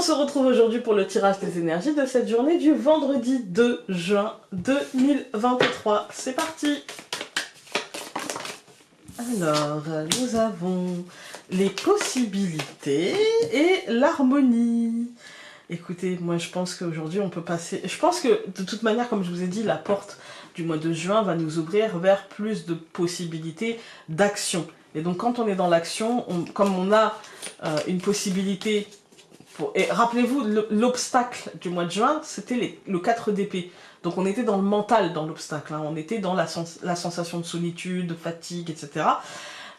On se retrouve aujourd'hui pour le tirage des énergies de cette journée du vendredi 2 juin 2023. C'est parti! Alors, nous avons les possibilités et l'harmonie. Écoutez, moi je pense qu'aujourd'hui on peut passer... Je pense que de toute manière, comme je vous ai dit, la porte du mois de juin va nous ouvrir vers plus de possibilités d'action. Et donc quand on est dans l'action, comme on a une possibilité... Et rappelez-vous, l'obstacle du mois de juin, c'était le 4 d'épée. Donc on était dans le mental dans l'obstacle, hein. On était dans la sensation de solitude, de fatigue, etc.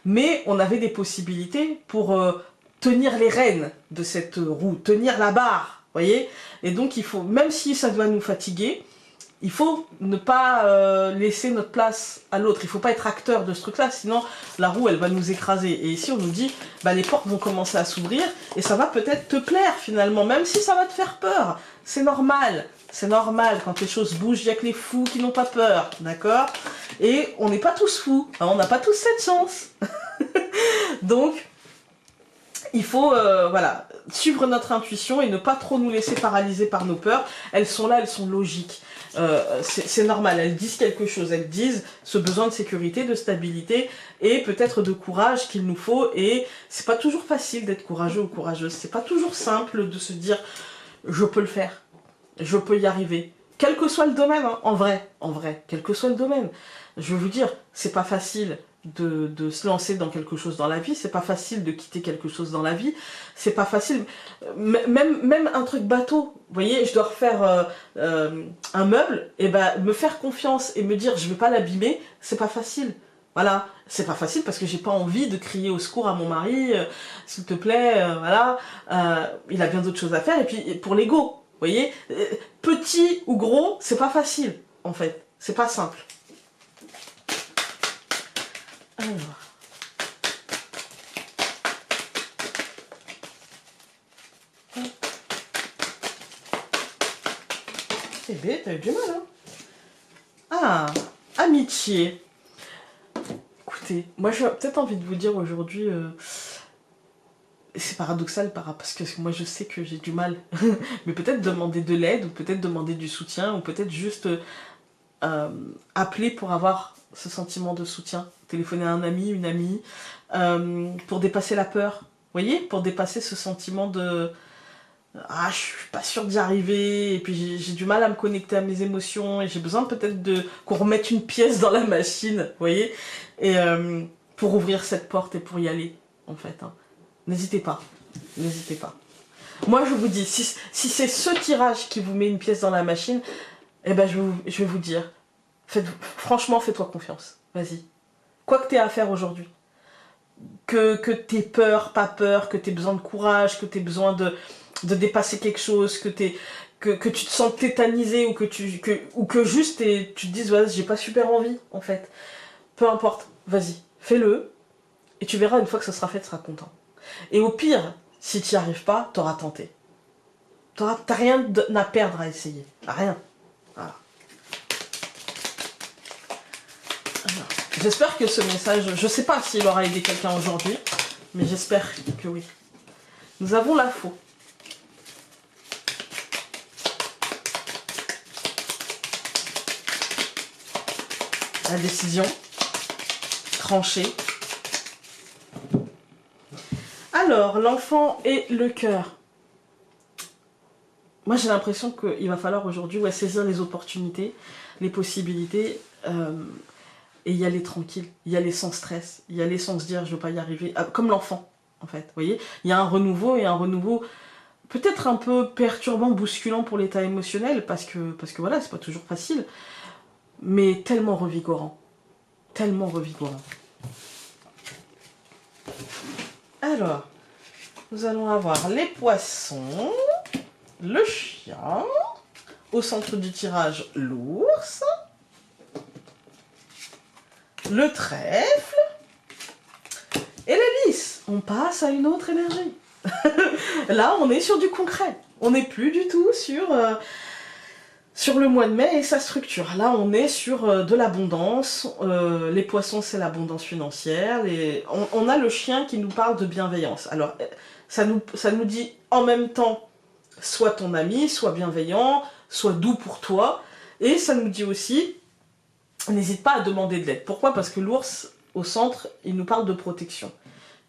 Mais on avait des possibilités pour tenir les rênes de cette roue, tenir la barre, voyez. Et donc il faut, même si ça doit nous fatiguer, il faut ne pas laisser notre place à l'autre. Il ne faut pas être acteur de ce truc-là, sinon la roue, elle va nous écraser. Et ici, on nous dit, bah, les portes vont commencer à s'ouvrir et ça va peut-être te plaire finalement, même si ça va te faire peur. C'est normal. C'est normal, quand les choses bougent, il n'y a que les fous qui n'ont pas peur, d'accord? Et on n'est pas tous fous, hein, on n'a pas tous cette chance. Donc, il faut voilà, suivre notre intuition et ne pas trop nous laisser paralyser par nos peurs. Elles sont là, elles sont logiques. C'est normal, elles disent quelque chose, elles disent ce besoin de sécurité, de stabilité et peut-être de courage qu'il nous faut. Et c'est pas toujours facile d'être courageux ou courageuse, c'est pas toujours simple de se dire je peux le faire, je peux y arriver. Quel que soit le domaine, hein, en vrai, quel que soit le domaine. Je veux vous dire, c'est pas facile de se lancer dans quelque chose dans la vie, c'est pas facile de quitter quelque chose dans la vie, c'est pas facile, même un truc bateau, vous voyez, je dois refaire un meuble, et ben me faire confiance et me dire je vais pas l'abîmer, c'est pas facile. Voilà, c'est pas facile parce que j'ai pas envie de crier au secours à mon mari, s'il te plaît, voilà, il a bien d'autres choses à faire, et puis pour l'ego, vous voyez, petit ou gros, c'est pas facile, en fait, c'est pas simple. Alors. C'est bête, t'as eu du mal, hein? Ah, amitié. Écoutez, moi j'ai peut-être envie de vous dire aujourd'hui, c'est paradoxal parce que moi je sais que j'ai du mal, mais peut-être demander de l'aide, ou peut-être demander du soutien, ou peut-être juste appeler pour avoir ce sentiment de soutien, téléphoner à un ami, une amie, pour dépasser la peur, vous voyez, pour dépasser ce sentiment de ah, je suis pas sûre d'y arriver, et puis j'ai du mal à me connecter à mes émotions, et j'ai besoin peut-être qu'on remette une pièce dans la machine, vous voyez, et pour ouvrir cette porte et pour y aller, en fait, hein. N'hésitez pas, n'hésitez pas. Moi je vous dis, si c'est ce tirage qui vous met une pièce dans la machine, eh ben je vais vous dire, franchement, fais-toi confiance. Vas-y. Quoi que tu aies à faire aujourd'hui. Que tu aies peur, pas peur, que tu aies besoin de courage, que tu aies besoin de dépasser quelque chose, que tu te sens tétanisé, ou que juste tu te dises, ouais, j'ai pas super envie, en fait. Peu importe, vas-y, fais-le, et tu verras, une fois que ça sera fait, tu seras content. Et au pire, si tu n'y arrives pas, tu auras tenté. T'as rien à perdre à essayer. Rien. Voilà. J'espère que ce message, je sais pas s'il aura aidé quelqu'un aujourd'hui, mais j'espère que oui. Nous avons la faux. La décision. Tranchée. Alors, l'enfant et le cœur. Moi, j'ai l'impression qu'il va falloir aujourd'hui saisir les opportunités, les possibilités, et y aller tranquille, y aller sans stress, y aller sans se dire je veux pas y arriver, comme l'enfant en fait, vous voyez, il y a un renouveau, et un renouveau peut-être un peu perturbant, bousculant pour l'état émotionnel, parce que voilà, c'est pas toujours facile, mais tellement revigorant, tellement revigorant. Alors, nous allons avoir les poissons, le chien, au centre du tirage l'ours, le trèfle et l'hélice. On passe à une autre énergie. Là, on est sur du concret. On n'est plus du tout sur le mois de mai et sa structure. Là, on est sur de l'abondance. Les poissons, c'est l'abondance financière. On a le chien qui nous parle de bienveillance. Alors, ça nous dit en même temps soit ton ami, soit bienveillant, soit doux pour toi. Et ça nous dit aussi, n'hésite pas à demander de l'aide. Pourquoi? Parce que l'ours, au centre, il nous parle de protection.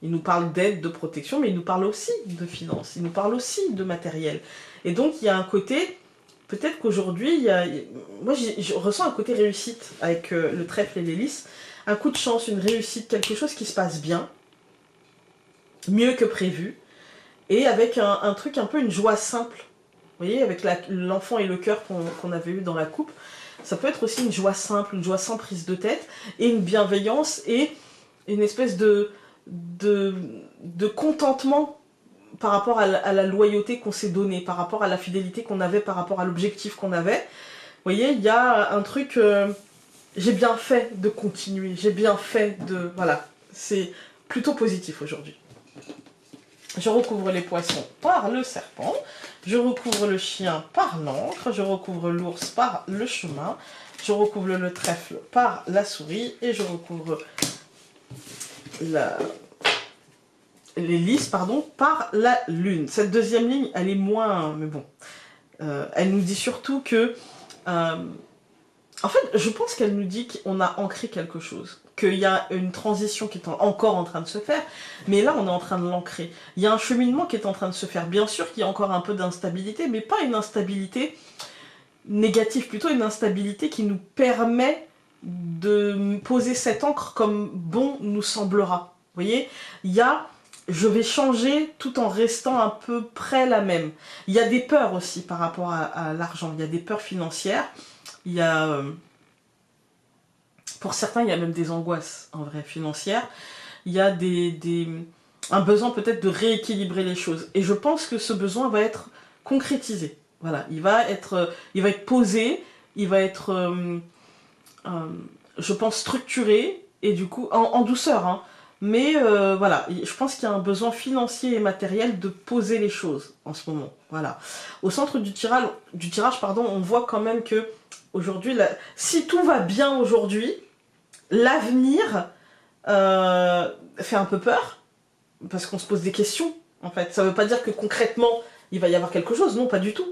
Il nous parle d'aide, de protection, mais il nous parle aussi de finances, il nous parle aussi de matériel. Et donc, il y a un côté, peut-être qu'aujourd'hui, moi, je ressens un côté réussite avec le trèfle et l'hélice. Un coup de chance, une réussite, quelque chose qui se passe bien, mieux que prévu, et avec un truc un peu une joie simple. Vous voyez, avec l'enfant et le cœur qu'on avait eu dans la coupe, ça peut être aussi une joie simple, une joie sans prise de tête, et une bienveillance, et une espèce de contentement par rapport à la loyauté qu'on s'est donnée, par rapport à la fidélité qu'on avait, par rapport à l'objectif qu'on avait. Vous voyez, il y a un truc, j'ai bien fait de continuer, j'ai bien fait de... Voilà, c'est plutôt positif aujourd'hui. Je recouvre les poissons par le serpent, je recouvre le chien par l'encre, je recouvre l'ours par le chemin, je recouvre le trèfle par la souris et je recouvre l'hélice, pardon, par la lune. Cette deuxième ligne, elle est moins... Mais bon, elle nous dit surtout que... en fait, je pense qu'elle nous dit qu'on a ancré quelque chose, qu'il y a une transition qui est encore en train de se faire, mais là, on est en train de l'ancrer. Il y a un cheminement qui est en train de se faire. Bien sûr qu'il y a encore un peu d'instabilité, mais pas une instabilité négative, plutôt une instabilité qui nous permet de poser cette encre comme bon nous semblera. Vous voyez, il y a... Je vais changer tout en restant à peu près la même. Il y a des peurs aussi par rapport à l'argent. Il y a des peurs financières. Il y a... pour certains, il y a même des angoisses, en vrai, financières. Il y a un besoin peut-être de rééquilibrer les choses. Et je pense que ce besoin va être concrétisé. Voilà, il va être posé, il va être, je pense, structuré, et du coup, en douceur, hein. Mais voilà, je pense qu'il y a un besoin financier et matériel de poser les choses en ce moment. Voilà. Au centre du tirage, pardon, on voit quand même que aujourd'hui, si tout va bien aujourd'hui, l'avenir fait un peu peur, parce qu'on se pose des questions, en fait. Ça ne veut pas dire que concrètement, il va y avoir quelque chose, non, pas du tout.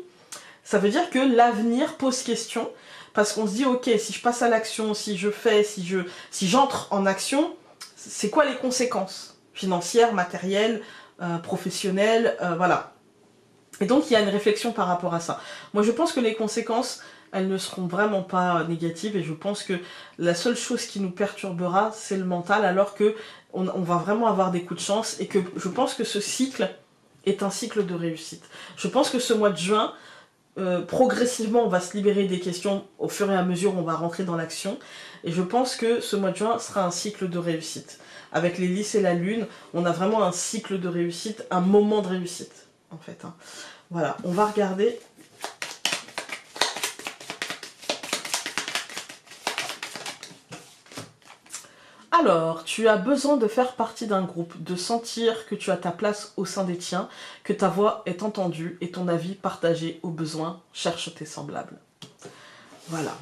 Ça veut dire que l'avenir pose question, parce qu'on se dit, ok, si je passe à l'action, si je fais, si j'entre en action, c'est quoi les conséquences financières, matérielles, professionnelles, voilà. Et donc il y a une réflexion par rapport à ça. Moi je pense que les conséquences, elles ne seront vraiment pas négatives, et je pense que la seule chose qui nous perturbera, c'est le mental, alors que on va vraiment avoir des coups de chance, et que je pense que ce cycle est un cycle de réussite. Je pense que ce mois de juin, progressivement on va se libérer des questions au fur et à mesure on va rentrer dans l'action, et je pense que ce mois de juin sera un cycle de réussite. Avec l'hélice et la lune, on a vraiment un cycle de réussite, un moment de réussite en fait, hein. Voilà, on va regarder. Alors, tu as besoin de faire partie d'un groupe, de sentir que tu as ta place au sein des tiens, que ta voix est entendue et ton avis partagé au besoin. Cherche tes semblables. Voilà.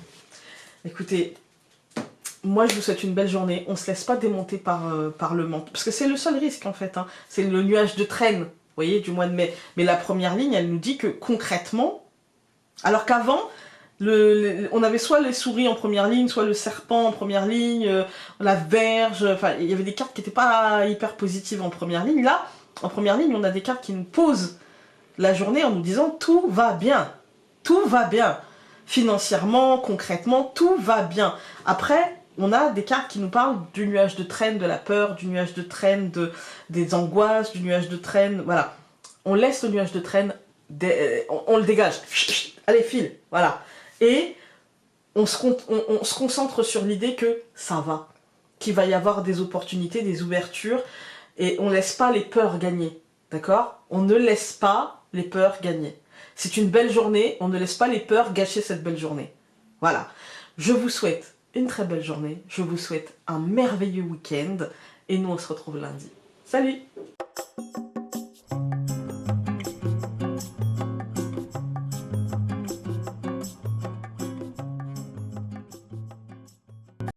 Écoutez, moi je vous souhaite une belle journée. On ne se laisse pas démonter par le mental. Parce que c'est le seul risque en fait, hein. C'est le nuage de traîne, vous voyez, du mois de mai. Mais la première ligne, elle nous dit que concrètement, alors qu'avant... on avait soit les souris en première ligne, soit le serpent en première ligne, la verge, enfin il y avait des cartes qui n'étaient pas hyper positives en première ligne. Là, en première ligne, on a des cartes qui nous posent la journée en nous disant tout va bien, tout va bien. Financièrement, concrètement, tout va bien. Après, on a des cartes qui nous parlent du nuage de traîne, de la peur, du nuage de traîne, des angoisses, du nuage de traîne, voilà. On laisse le nuage de traîne, on le dégage, allez file, voilà. Et on se concentre sur l'idée que ça va, qu'il va y avoir des opportunités, des ouvertures, et on ne laisse pas les peurs gagner, d'accord? On ne laisse pas les peurs gagner. C'est une belle journée, on ne laisse pas les peurs gâcher cette belle journée. Voilà, je vous souhaite une très belle journée, je vous souhaite un merveilleux week-end, et nous on se retrouve lundi. Salut!